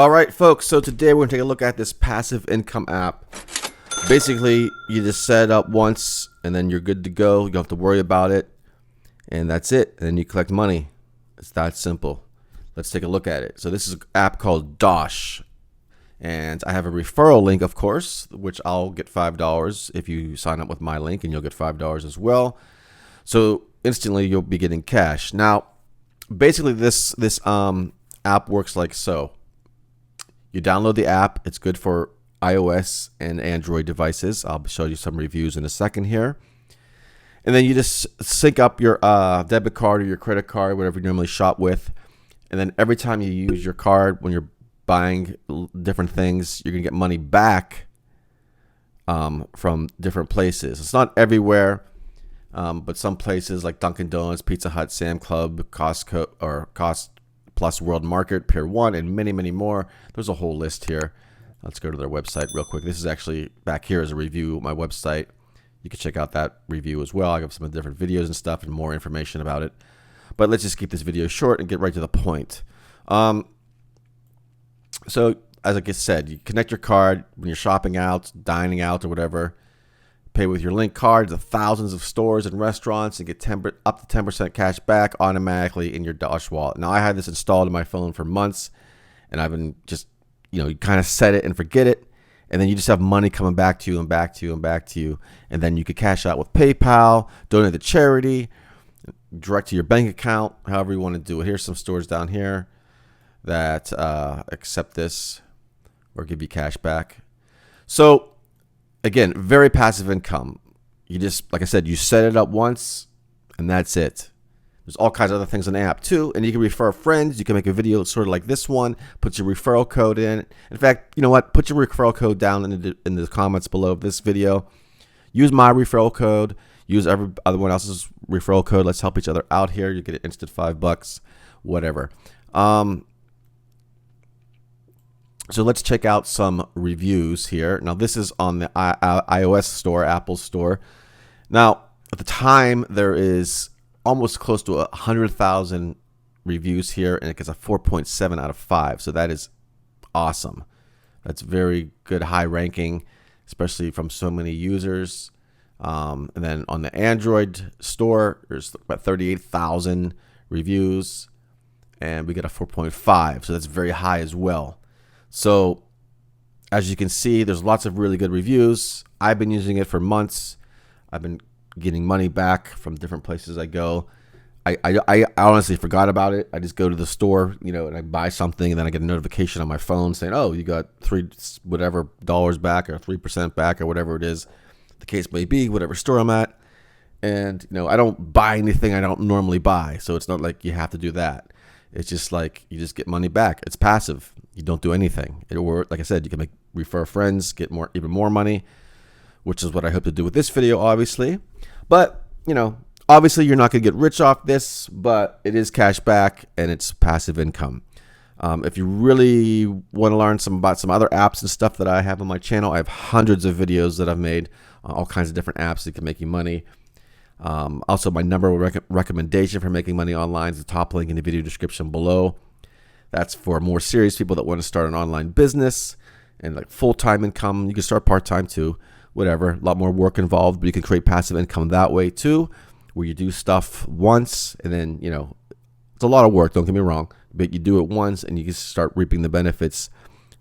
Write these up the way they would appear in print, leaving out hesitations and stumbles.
All right, folks, so today we're going to take a look at this passive income app. Basically, you just set it up once and then you're good to go. You don't have to worry about it. And that's it. And then you collect money. It's that simple. Let's take a look at it. So this is an app called Dosh. And I have a referral link, of course, which I'll get $5 if you sign up with my link, and you'll get $5 as well. So instantly you'll be getting cash. Now, basically this app works like so. You download the app. It's good for iOS and Android devices. I'll show you some reviews in a second here. And then you just sync up your debit card or your credit card, whatever you normally shop with. And then every time you use your card when you're buying different things, you're going to get money back from different places. It's not everywhere, but some places like Dunkin' Donuts, Pizza Hut, Sam Club, Costco, or Cost Plus World Market, Pier 1, and many, many more. There's a whole list here. Let's go to their website real quick. This is actually back here as a review of my website. You can check out that review as well. I have some different videos and stuff and more information about it. But let's just keep this video short and get right to the point. So, as I just said, you connect your card when you're shopping out, dining out, or whatever. Pay with your link card to thousands of stores and restaurants and get up to 10% cash back automatically in your Dosh wallet. Now, I had this installed in my phone for months, and I've been just, you kind of set it and forget it, and then you just have money coming back to you and back to you and back to you, and then you could cash out with PayPal, donate to charity, direct to your bank account, however you want to do it. Here's some stores down here that accept this or give you cash back. So, again, very passive income. You just, like I said, you set it up once and that's it. There's all kinds of other things in the app too, and you can refer friends. You can make a video sort of like this one, put your referral code in. In fact, you know what? Put your referral code down in the comments below this video. Use my referral code. Use everyone else's referral code. Let's help each other out here. You get an instant $5, whatever. So let's check out some reviews here. Now, this is on the iOS store, Apple store. Now, at the time, there is almost close to 100,000 reviews here, and it gets a 4.7 out of 5. So that is awesome. That's very good, high ranking, especially from so many users. And then on the Android store, there's about 38,000 reviews, and we get a 4.5. So that's very high as well. So, as you can see, there's lots of really good reviews. I've been using it for months. I've been getting money back from different places I go. I honestly forgot about it. I just go to the store, and I buy something, and then I get a notification on my phone saying, "Oh, you got $3 back, or 3% back, or whatever it is, the case may be, whatever store I'm at." And I don't buy anything I don't normally buy, so it's not like you have to do that. It's just like you just get money back. It's passive. You don't do anything. Or, like I said, you can refer friends, get even more money, which is what I hope to do with this video, obviously. But, obviously you're not going to get rich off this, but it is cash back and it's passive income. If you really want to learn about some other apps and stuff that I have on my channel, I have hundreds of videos that I've made, all kinds of different apps that can make you money. Also, my number one recommendation for making money online is the top link in the video description below. That's for more serious people that want to start an online business and like full-time income. You can start part-time too, whatever. A lot more work involved, but you can create passive income that way too, where you do stuff once and then, it's a lot of work, don't get me wrong, but you do it once and you can start reaping the benefits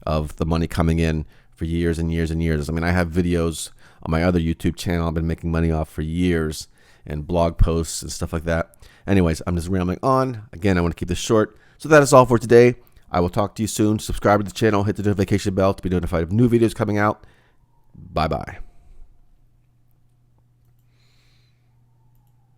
of the money coming in for years and years and years. I mean, I have videos on my other YouTube channel I've been making money off for years, and blog posts and stuff like that. Anyways, I'm just rambling on. Again, I want to keep this short. So that is all for today. I will talk to you soon. Subscribe to the channel, hit the notification bell to be notified of new videos coming out. Bye-bye.